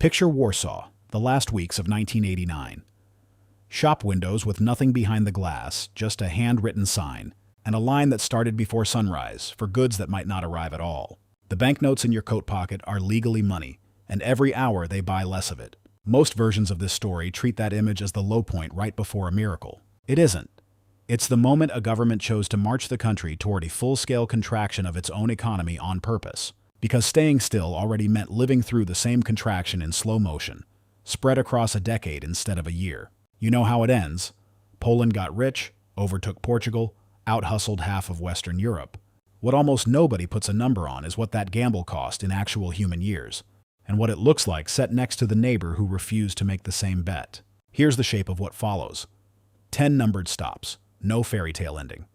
Picture Warsaw, the last weeks of 1989. Shop windows with nothing behind the glass, just a handwritten sign, and a line that started before sunrise for goods that might not arrive at all. The banknotes in your coat pocket are legally money, and every hour they buy less of it. Most versions of this story treat that image as the low point right before a miracle. It isn't. It's the moment a government chose to march the country toward a full-scale contraction of its own economy on purpose, because staying still already meant living through the same contraction in slow motion, spread across a decade instead of a year. You know how it ends. Poland got rich, overtook Portugal, out-hustled half of Western Europe. What almost nobody puts a number on is what that gamble cost in actual human years, and what it looks like set next to the neighbor who refused to make the same bet. Here's the shape of what follows. 10 numbered stops, no fairy tale ending.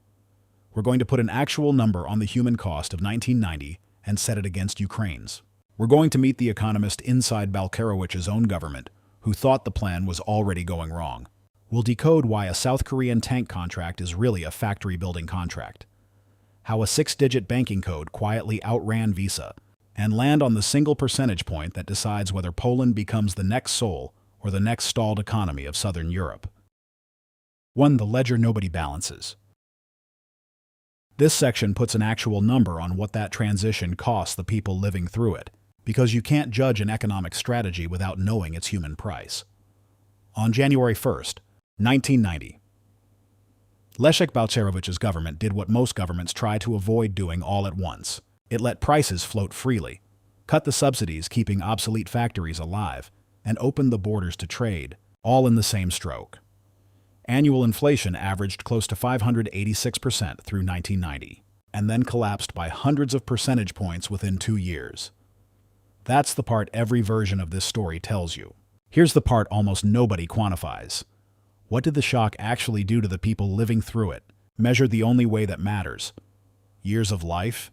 We're going to put an actual number on the human cost of 1990 and set it against Ukraine's. We're going to meet the economist inside Balcerowicz's own government, who thought the plan was already going wrong. We'll decode why a South Korean tank contract is really a factory-building contract, how a 6-digit banking code quietly outran Visa, and land on the single percentage point that decides whether Poland becomes the next Seoul or the next stalled economy of Southern Europe. 1. The ledger nobody balances. This section puts an actual number on what that transition costs the people living through it, because you can't judge an economic strategy without knowing its human price. On January 1st, 1990, Leszek Balcerowicz's government did what most governments try to avoid doing all at once. It let prices float freely, cut the subsidies keeping obsolete factories alive, and opened the borders to trade, all in the same stroke. Annual inflation averaged close to 586% through 1990, and then collapsed by hundreds of percentage points within 2 years. That's the part every version of this story tells you. Here's the part almost nobody quantifies. What did the shock actually do to the people living through it, measured the only way that matters? Years of life?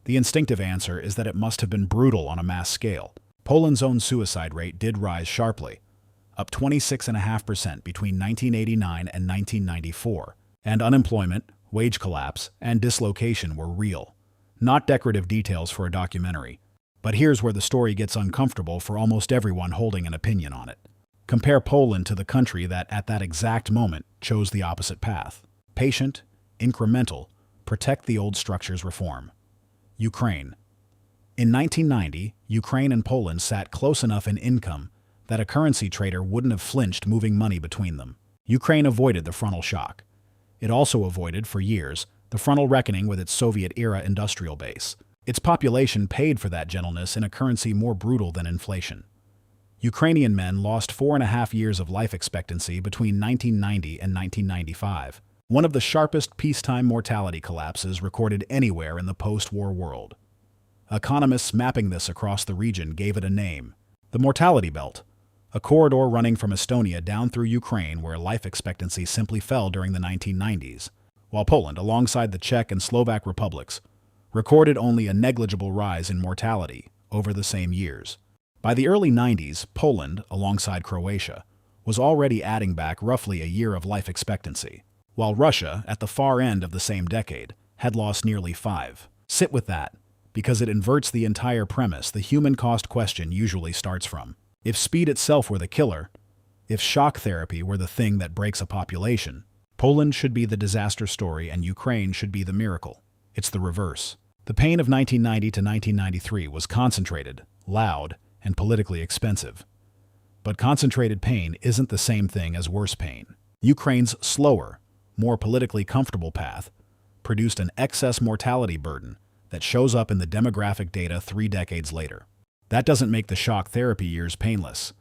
The instinctive answer is that it must have been brutal on a mass scale. Poland's own suicide rate did rise sharply, up 26.5% between 1989 and 1994, and unemployment, wage collapse, and dislocation were real. Not decorative details for a documentary, but here's where the story gets uncomfortable for almost everyone holding an opinion on it. Compare Poland to the country that, at that exact moment, chose the opposite path. Patient, incremental, protect the old structures reform. Ukraine. In 1990, Ukraine and Poland sat close enough in income that a currency trader wouldn't have flinched moving money between them. Ukraine avoided the frontal shock. It also avoided, for years, the frontal reckoning with its Soviet-era industrial base. Its population paid for that gentleness in a currency more brutal than inflation. Ukrainian men lost 4.5 years of life expectancy between 1990 and 1995, one of the sharpest peacetime mortality collapses recorded anywhere in the post-war world. Economists mapping this across the region gave it a name: the mortality belt, a corridor running from Estonia down through Ukraine where life expectancy simply fell during the 1990s, while Poland, alongside the Czech and Slovak republics, recorded only a negligible rise in mortality over the same years. By the early 90s, Poland, alongside Croatia, was already adding back roughly a year of life expectancy, while Russia, at the far end of the same decade, had lost nearly 5. Sit with that, because it inverts the entire premise the human cost question usually starts from. If speed itself were the killer, if shock therapy were the thing that breaks a population, Poland should be the disaster story and Ukraine should be the miracle. It's the reverse. The pain of 1990 to 1993 was concentrated, loud, and politically expensive. But concentrated pain isn't the same thing as worse pain. Ukraine's slower, more politically comfortable path produced an excess mortality burden that shows up in the demographic data 3 decades later. That doesn't make the shock therapy years painless.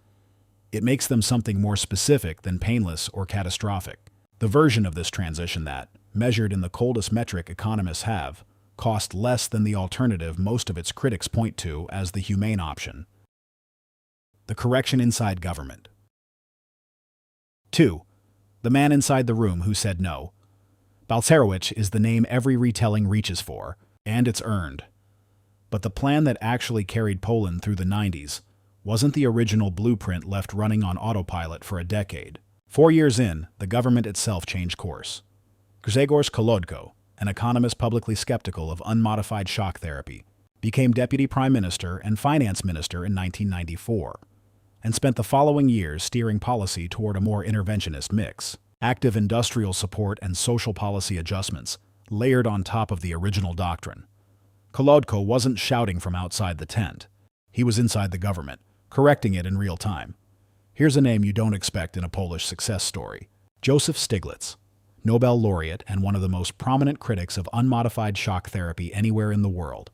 It makes them something more specific than painless or catastrophic. The version of this transition that, measured in the coldest metric economists have, cost less than the alternative most of its critics point to as the humane option. The correction inside government. 2. The man inside the room who said no. Balcerowicz is the name every retelling reaches for, and it's earned. But the plan that actually carried Poland through the 90s wasn't the original blueprint left running on autopilot for a decade. 4 years in, the government itself changed course. Grzegorz Kolodko, an economist publicly skeptical of unmodified shock therapy, became deputy prime minister and finance minister in 1994. and spent the following years steering policy toward a more interventionist mix. Active industrial support and social policy adjustments, layered on top of the original doctrine. Kolodko wasn't shouting from outside the tent. He was inside the government, correcting it in real time. Here's a name you don't expect in a Polish success story. Joseph Stiglitz, Nobel laureate and one of the most prominent critics of unmodified shock therapy anywhere in the world.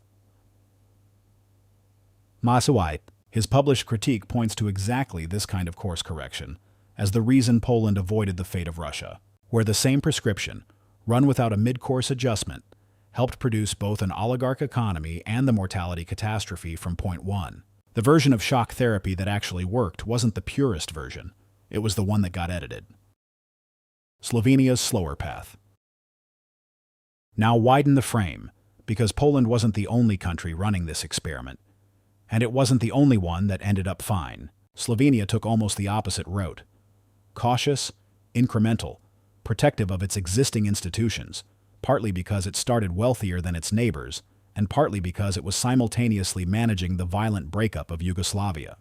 Masywaj, his published critique points to exactly this kind of course correction as the reason Poland avoided the fate of Russia, where the same prescription, run without a mid-course adjustment, helped produce both an oligarch economy and the mortality catastrophe from point one. The version of shock therapy that actually worked wasn't the purest version. It was the one that got edited. Slovenia's slower path. Now widen the frame, because Poland wasn't the only country running this experiment. And it wasn't the only one that ended up fine. Slovenia took almost the opposite route. Cautious, incremental, protective of its existing institutions, partly because it started wealthier than its neighbors, and partly because it was simultaneously managing the violent breakup of Yugoslavia.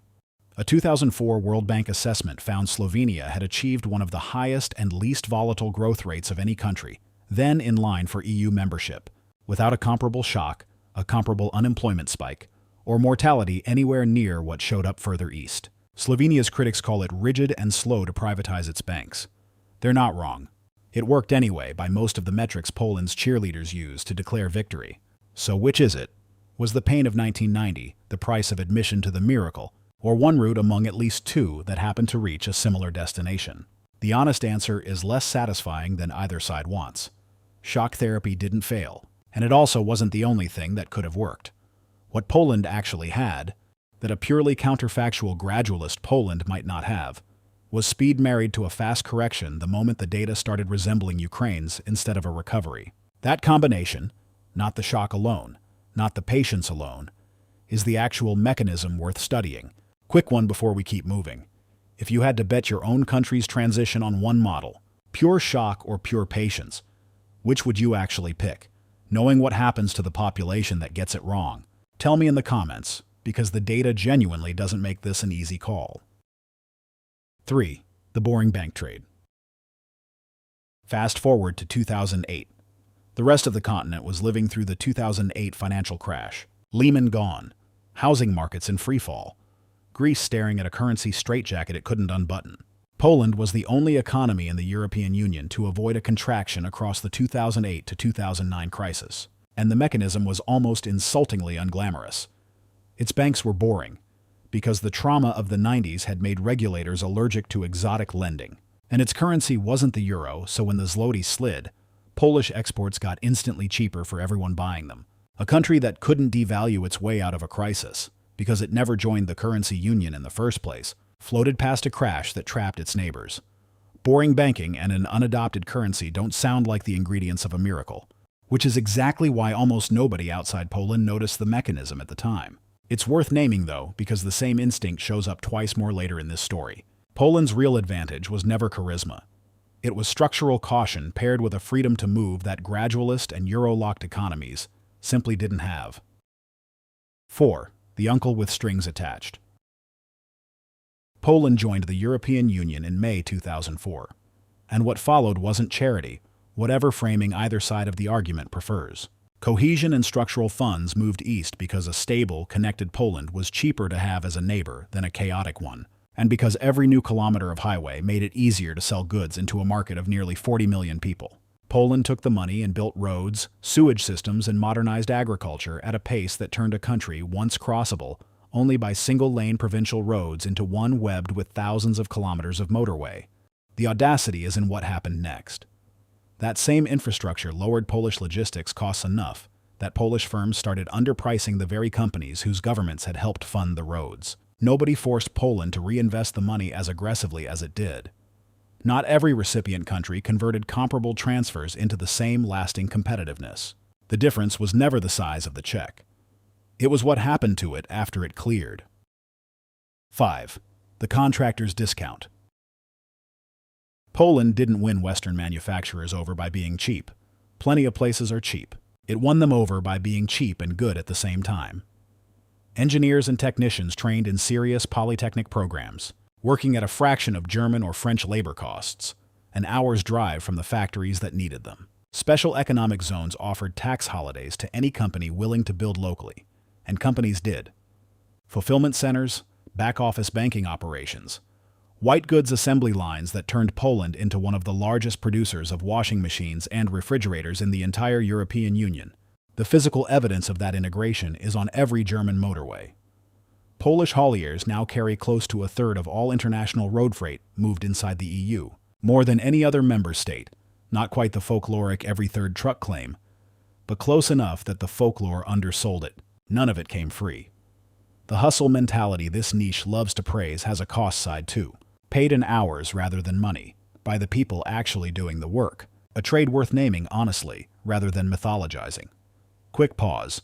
A 2004 World Bank assessment found Slovenia had achieved one of the highest and least volatile growth rates of any country, then in line for EU membership, without a comparable shock, a comparable unemployment spike, or mortality anywhere near what showed up further east. Slovenia's critics call it rigid and slow to privatize its banks. They're not wrong. It worked anyway by most of the metrics Poland's cheerleaders used to declare victory. So which is it? Was the pain of 1990 the price of admission to the miracle, or one route among at least two that happened to reach a similar destination? The honest answer is less satisfying than either side wants. Shock therapy didn't fail, and it also wasn't the only thing that could have worked. What Poland actually had, that a purely counterfactual gradualist Poland might not have, was speed married to a fast correction the moment the data started resembling Ukraine's instead of a recovery. That combination, not the shock alone, not the patience alone, is the actual mechanism worth studying. Quick one before we keep moving. If you had to bet your own country's transition on one model, pure shock or pure patience, which would you actually pick? Knowing what happens to the population that gets it wrong, tell me in the comments, because the data genuinely doesn't make this an easy call. 3. The boring bank trade. Fast forward to 2008. The rest of the continent was living through the 2008 financial crash. Lehman gone. Housing markets in freefall. Greece staring at a currency straitjacket it couldn't unbutton. Poland was the only economy in the European Union to avoid a contraction across the 2008 to 2009 crisis. And the mechanism was almost insultingly unglamorous. Its banks were boring, because the trauma of the 90s had made regulators allergic to exotic lending. And its currency wasn't the euro, so when the zloty slid, Polish exports got instantly cheaper for everyone buying them. A country that couldn't devalue its way out of a crisis, because it never joined the currency union in the first place, floated past a crash that trapped its neighbors. Boring banking and an unadopted currency don't sound like the ingredients of a miracle, which is exactly why almost nobody outside Poland noticed the mechanism at the time. It's worth naming, though, because the same instinct shows up twice more later in this story. Poland's real advantage was never charisma. It was structural caution paired with a freedom to move that gradualist and euro-locked economies simply didn't have. 4. The uncle with strings attached. Poland joined the European Union in May 2004. And what followed wasn't charity, whatever framing either side of the argument prefers. Cohesion and structural funds moved east because a stable, connected Poland was cheaper to have as a neighbor than a chaotic one, and because every new kilometer of highway made it easier to sell goods into a market of nearly 40 million people. Poland took the money and built roads, sewage systems, and modernized agriculture at a pace that turned a country once crossable only by single-lane provincial roads into one webbed with thousands of kilometers of motorway. The audacity is in what happened next. That same infrastructure lowered Polish logistics costs enough that Polish firms started underpricing the very companies whose governments had helped fund the roads. Nobody forced Poland to reinvest the money as aggressively as it did. Not every recipient country converted comparable transfers into the same lasting competitiveness. The difference was never the size of the check. It was what happened to it after it cleared. 5. The contractor's discount. Poland didn't win Western manufacturers over by being cheap. Plenty of places are cheap. It won them over by being cheap and good at the same time. Engineers and technicians trained in serious polytechnic programs, working at a fraction of German or French labor costs, an hour's drive from the factories that needed them. Special economic zones offered tax holidays to any company willing to build locally, and companies did. Fulfillment centers, back-office banking operations, white goods assembly lines that turned Poland into one of the largest producers of washing machines and refrigerators in the entire European Union. The physical evidence of that integration is on every German motorway. Polish hauliers now carry close to a third of all international road freight moved inside the EU, more than any other member state. Not quite the folkloric every third truck claim, but close enough that the folklore undersold it. None of it came free. The hustle mentality this niche loves to praise has a cost side too. Paid in hours rather than money, by the people actually doing the work. A trade worth naming honestly, rather than mythologizing. Quick pause,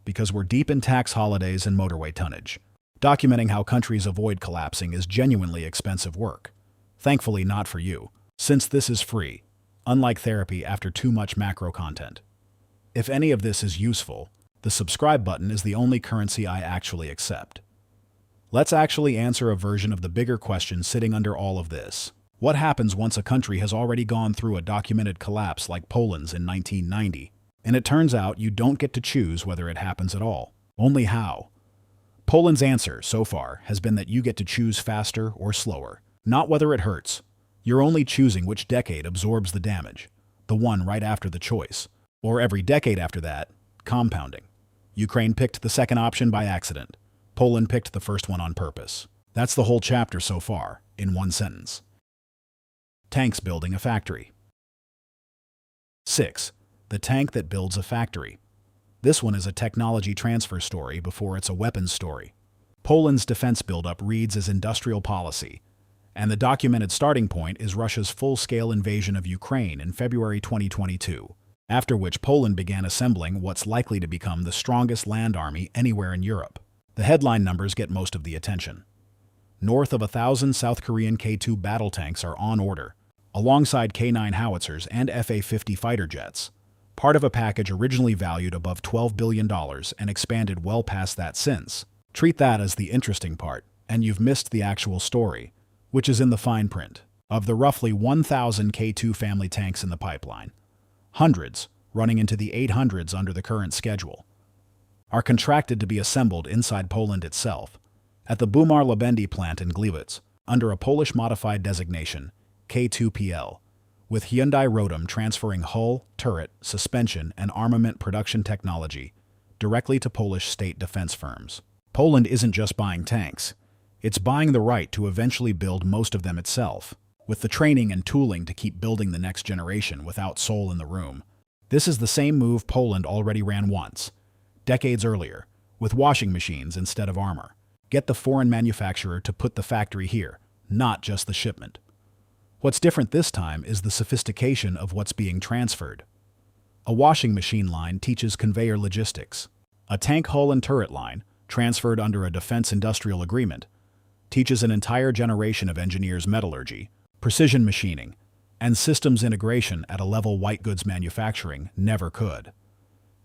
because we're deep in tax holidays and motorway tonnage. Documenting how countries avoid collapsing is genuinely expensive work. Thankfully not for you, since this is free, unlike therapy after too much macro content. If any of this is useful, the subscribe button is the only currency I actually accept. Let's actually answer a version of the bigger question sitting under all of this. What happens once a country has already gone through a documented collapse like Poland's in 1990? And it turns out you don't get to choose whether it happens at all, only how. Poland's answer, so far, has been that you get to choose faster or slower, not whether it hurts. You're only choosing which decade absorbs the damage, the one right after the choice, or every decade after that, compounding. Ukraine picked the second option by accident. Poland picked the first one on purpose. That's the whole chapter so far, in one sentence. Tanks building a factory. 6. The tank that builds a factory. This one is a technology transfer story before it's a weapons story. Poland's defense buildup reads as industrial policy, and the documented starting point is Russia's full-scale invasion of Ukraine in February 2022, after which Poland began assembling what's likely to become the strongest land army anywhere in Europe. The headline numbers get most of the attention. North of 1,000 South Korean K-2 battle tanks are on order, alongside K-9 howitzers and Fa-50 fighter jets, part of a package originally valued above $12 billion and expanded well past that since. Treat that as the interesting part, and you've missed the actual story, which is in the fine print. Of the roughly 1,000 K-2 family tanks in the pipeline, hundreds, running into the 800s under the current schedule, are contracted to be assembled inside Poland itself, at the Bumar Lebendy plant in Gliwice, under a Polish modified designation, K2PL, with Hyundai Rotem transferring hull, turret, suspension, and armament production technology directly to Polish state defense firms. Poland isn't just buying tanks, it's buying the right to eventually build most of them itself, with the training and tooling to keep building the next generation without soul in the room. This is the same move Poland already ran once, decades earlier, with washing machines instead of armor. Get the foreign manufacturer to put the factory here, not just the shipment. What's different this time is the sophistication of what's being transferred. A washing machine line teaches conveyor logistics. A tank hull and turret line, transferred under a defense industrial agreement, teaches an entire generation of engineers metallurgy, precision machining, and systems integration at a level white goods manufacturing never could.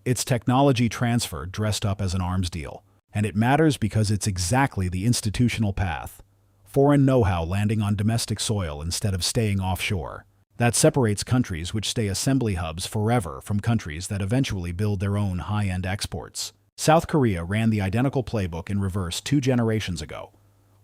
It's technology transfer dressed up as an arms deal, and it matters because it's exactly the institutional path. Foreign know-how landing on domestic soil instead of staying offshore. That separates countries which stay assembly hubs forever from countries that eventually build their own high-end exports. South Korea ran the identical playbook in reverse 2 generations ago,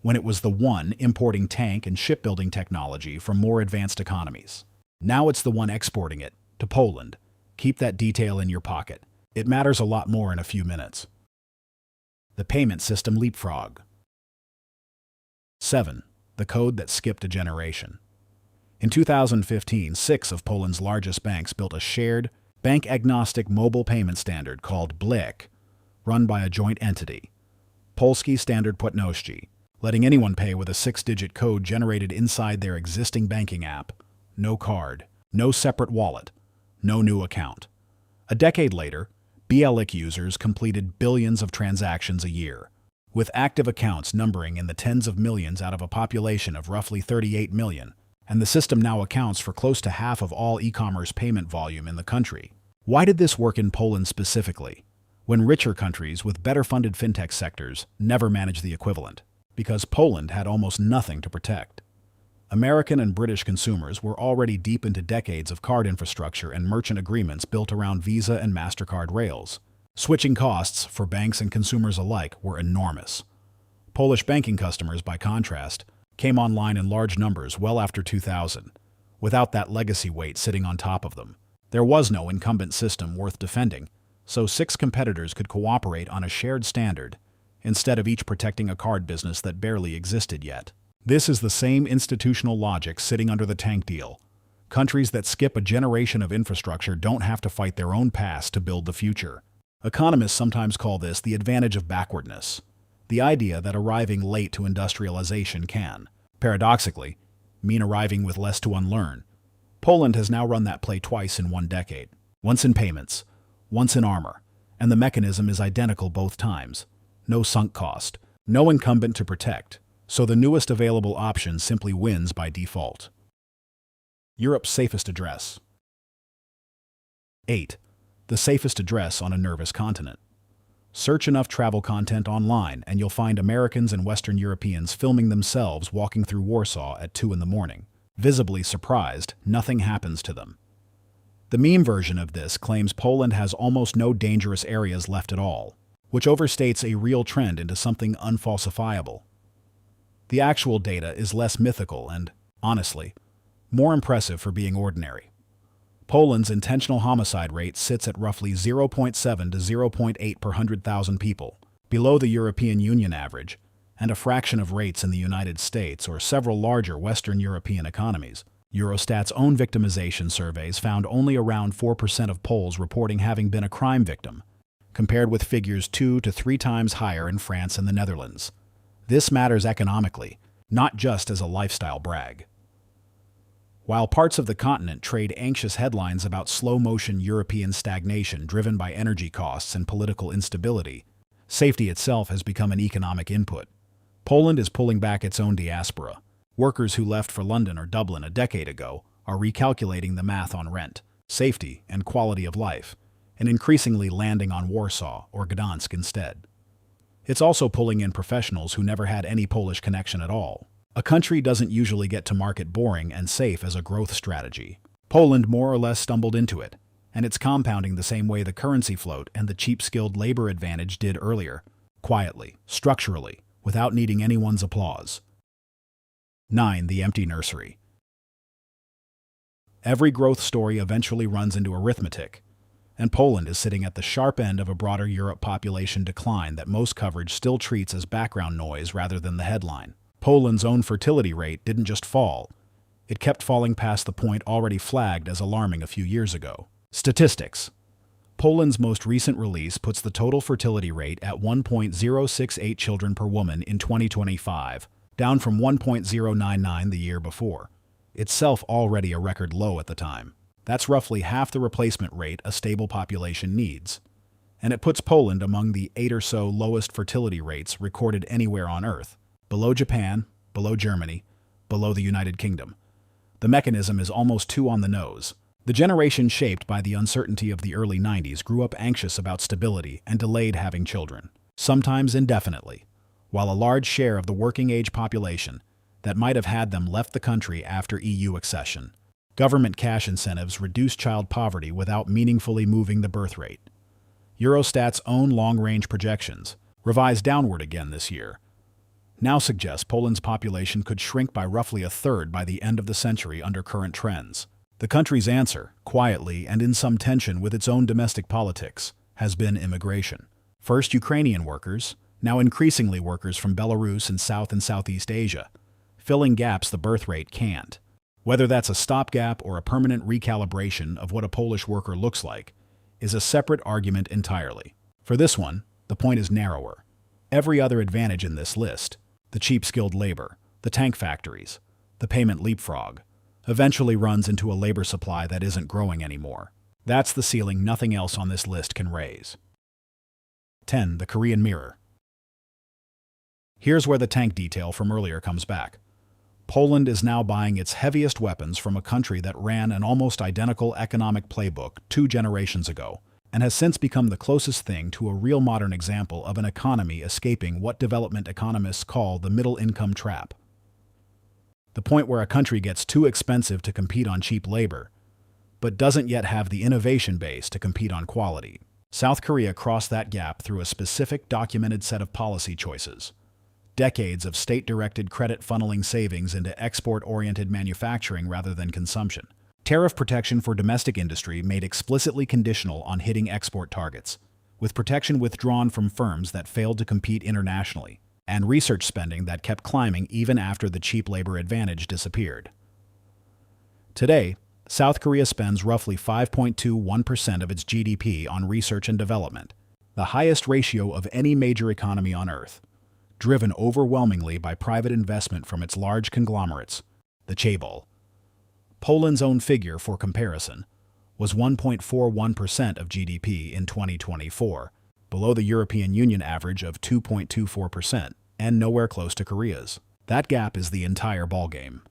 when it was the one importing tank and shipbuilding technology from more advanced economies. Now it's the one exporting it to Poland. Keep that detail in your pocket. It matters a lot more in a few minutes. The payment system Leapfrog. 7. The code that skipped a generation. In 2015, 6 of Poland's largest banks built a shared, bank-agnostic mobile payment standard called BLIK, run by a joint entity, Polski Standard Płatności, letting anyone pay with a 6-digit code generated inside their existing banking app. No card, no separate wallet, no new account. A decade later, BLIK users completed billions of transactions a year, with active accounts numbering in the tens of millions out of a population of roughly 38 million, and the system now accounts for close to half of all e-commerce payment volume in the country. Why did this work in Poland specifically? when richer countries with better-funded fintech sectors never managed the equivalent, because Poland had almost nothing to protect. American and British consumers were already deep into decades of card infrastructure and merchant agreements built around Visa and MasterCard rails. Switching costs for banks and consumers alike were enormous. Polish banking customers, by contrast, came online in large numbers well after 2000, without that legacy weight sitting on top of them. There was no incumbent system worth defending, so 6 competitors could cooperate on a shared standard, instead of each protecting a card business that barely existed yet. This is the same institutional logic sitting under the tank deal. Countries that skip a generation of infrastructure don't have to fight their own past to build the future. Economists sometimes call this the advantage of backwardness, the idea that arriving late to industrialization can, paradoxically, mean arriving with less to unlearn. Poland has now run that play twice in 1 decade, once in payments, once in armor, and the mechanism is identical both times. No sunk cost, no incumbent to protect, so the newest available option simply wins by default. Europe's safest address. 8. The safest address on a nervous continent. Search enough travel content online and you'll find Americans and Western Europeans filming themselves walking through Warsaw at 2 in the morning. Visibly surprised, nothing happens to them. The meme version of this claims Poland has almost no dangerous areas left at all, which overstates a real trend into something unfalsifiable. The actual data is less mythical and, honestly, more impressive for being ordinary. Poland's intentional homicide rate sits at roughly 0.7 to 0.8 per 100,000 people, below the European Union average, and a fraction of rates in the United States or several larger Western European economies. Eurostat's own victimization surveys found only around 4% of Poles reporting having been a crime victim, compared with figures 2 to 3 times higher in France and the Netherlands. This matters economically, not just as a lifestyle brag. While parts of the continent trade anxious headlines about slow-motion European stagnation driven by energy costs and political instability, safety itself has become an economic input. Poland is pulling back its own diaspora. Workers who left for London or Dublin a decade ago are recalculating the math on rent, safety, and quality of life, and increasingly landing on Warsaw or Gdansk instead. It's also pulling in professionals who never had any Polish connection at all. A country doesn't usually get to market boring and safe as a growth strategy. Poland more or less stumbled into it, and it's compounding the same way the currency float and the cheap skilled labor advantage did earlier, quietly, structurally, without needing anyone's applause. 9. The empty nursery. Every growth story eventually runs into arithmetic, and Poland is sitting at the sharp end of a broader Europe population decline that most coverage still treats as background noise rather than the headline. Poland's own fertility rate didn't just fall, it kept falling past the point already flagged as alarming a few years ago. Statistics. Poland's most recent release puts the total fertility rate at 1.068 children per woman in 2025, down from 1.099 the year before, itself already a record low at the time. That's roughly half the replacement rate a stable population needs. And it puts Poland among the 8 or so lowest fertility rates recorded anywhere on Earth, below Japan, below Germany, below the United Kingdom. The mechanism is almost too on the nose. The generation shaped by the uncertainty of the early 90s grew up anxious about stability and delayed having children, sometimes indefinitely, while a large share of the working-age population that might have had them left the country after EU accession. Government cash incentives reduce child poverty without meaningfully moving the birth rate. Eurostat's own long-range projections, revised downward again this year, now suggest Poland's population could shrink by roughly a third by the end of the century under current trends. The country's answer, quietly and in some tension with its own domestic politics, has been immigration. First Ukrainian workers, now increasingly workers from Belarus and South and Southeast Asia, filling gaps the birth rate can't. Whether that's a stopgap or a permanent recalibration of what a Polish worker looks like is a separate argument entirely. For this one, the point is narrower. Every other advantage in this list, the cheap skilled labor, the tank factories, the payment leapfrog, eventually runs into a labor supply that isn't growing anymore. That's the ceiling nothing else on this list can raise. 10. The Korean mirror. Here's where the tank detail from earlier comes back. Poland is now buying its heaviest weapons from a country that ran an almost identical economic playbook 2 generations ago, and has since become the closest thing to a real modern example of an economy escaping what development economists call the middle-income trap. The point where a country gets too expensive to compete on cheap labor, but doesn't yet have the innovation base to compete on quality. South Korea crossed that gap through a specific documented set of policy choices. Decades of state-directed credit funneling savings into export-oriented manufacturing rather than consumption. Tariff protection for domestic industry made explicitly conditional on hitting export targets, with protection withdrawn from firms that failed to compete internationally, and research spending that kept climbing even after the cheap labor advantage disappeared. Today, South Korea spends roughly 5.21% of its GDP on research and development, the highest ratio of any major economy on Earth, driven overwhelmingly by private investment from its large conglomerates, the chaebol. Poland's own figure, for comparison, was 1.41% of GDP in 2024, below the European Union average of 2.24%, and nowhere close to Korea's. That gap is the entire ballgame.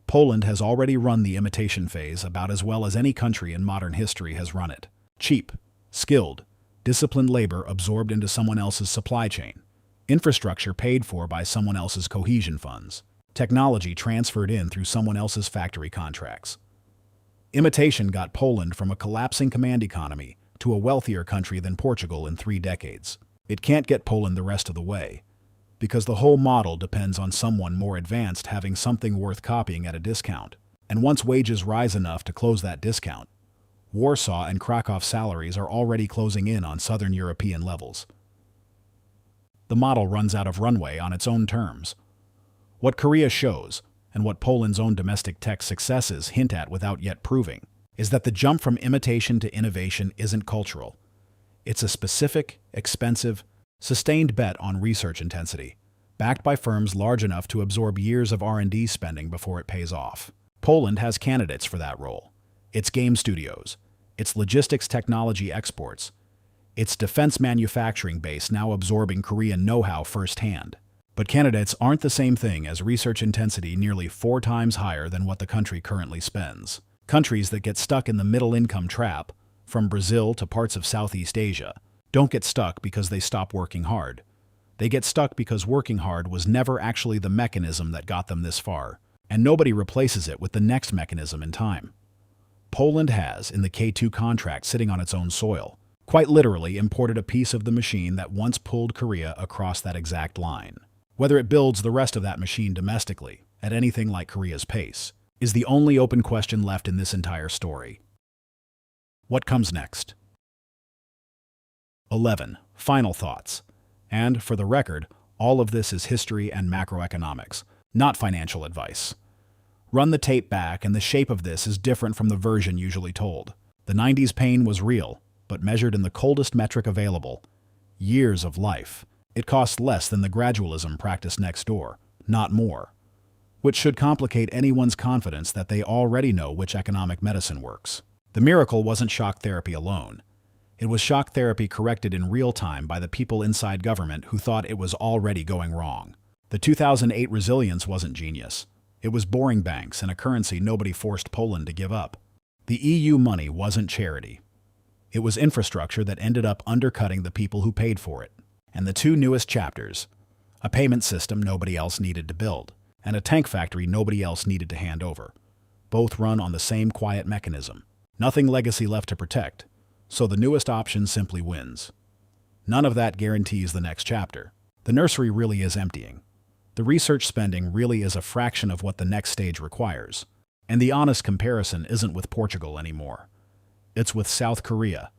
Poland has already run the imitation phase about as well as any country in modern history has run it. Cheap, skilled, disciplined labor absorbed into someone else's supply chain. Infrastructure paid for by someone else's cohesion funds. Technology transferred in through someone else's factory contracts. Imitation got Poland from a collapsing command economy to a wealthier country than Portugal in 3 decades. It can't get Poland the rest of the way, because the whole model depends on someone more advanced having something worth copying at a discount. And once wages rise enough to close that discount, Warsaw and Krakow salaries are already closing in on Southern European levels. The model runs out of runway on its own terms. What Korea shows, and what Poland's own domestic tech successes hint at without yet proving, is that the jump from imitation to innovation isn't cultural. It's a specific, expensive, sustained bet on research intensity, backed by firms large enough to absorb years of R&D spending before it pays off. Poland has candidates for that role. Its game studios, its logistics technology exports, its defense manufacturing base now absorbing Korean know-how firsthand. But candidates aren't the same thing as research intensity nearly 4 times higher than what the country currently spends. Countries that get stuck in the middle-income trap, from Brazil to parts of Southeast Asia, don't get stuck because they stop working hard. They get stuck because working hard was never actually the mechanism that got them this far, and nobody replaces it with the next mechanism in time. Poland has, in the K2 contract sitting on its own soil, quite literally imported a piece of the machine that once pulled Korea across that exact line. Whether it builds the rest of that machine domestically, at anything like Korea's pace, is the only open question left in this entire story. What comes next? 11. Final thoughts. And, for the record, all of this is history and macroeconomics, not financial advice. Run the tape back and the shape of this is different from the version usually told. The 90s pain was real, but measured in the coldest metric available, years of life. It costs less than the gradualism practiced next door, not more, which should complicate anyone's confidence that they already know which economic medicine works. The miracle wasn't shock therapy alone. It was shock therapy corrected in real time by the people inside government who thought it was already going wrong. The 2008 resilience wasn't genius. It was boring banks and a currency nobody forced Poland to give up. The EU money wasn't charity. It was infrastructure that ended up undercutting the people who paid for it. And the 2 newest chapters, a payment system nobody else needed to build, and a tank factory nobody else needed to hand over, both run on the same quiet mechanism. Nothing legacy left to protect, so the newest option simply wins. None of that guarantees the next chapter. The nursery really is emptying. The research spending really is a fraction of what the next stage requires. And the honest comparison isn't with Portugal anymore. It's with South Korea,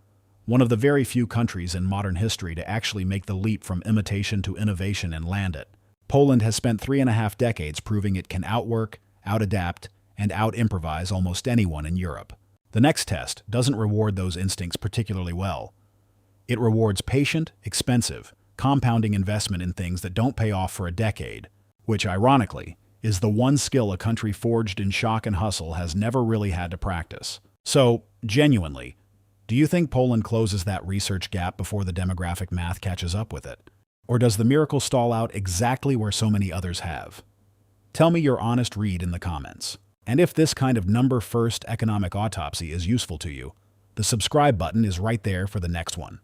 one of the very few countries in modern history to actually make the leap from imitation to innovation and land it. Poland has spent 3.5 decades proving it can outwork, outadapt, and out-improvise almost anyone in Europe. The next test doesn't reward those instincts particularly well. It rewards patient, expensive, compounding investment in things that don't pay off for a decade, which, ironically, is the one skill a country forged in shock and hustle has never really had to practice. So, genuinely, do you think Poland closes that research gap before the demographic math catches up with it? Or does the miracle stall out exactly where so many others have? Tell me your honest read in the comments. And if this kind of number-first economic autopsy is useful to you, The subscribe button is right there for the next one.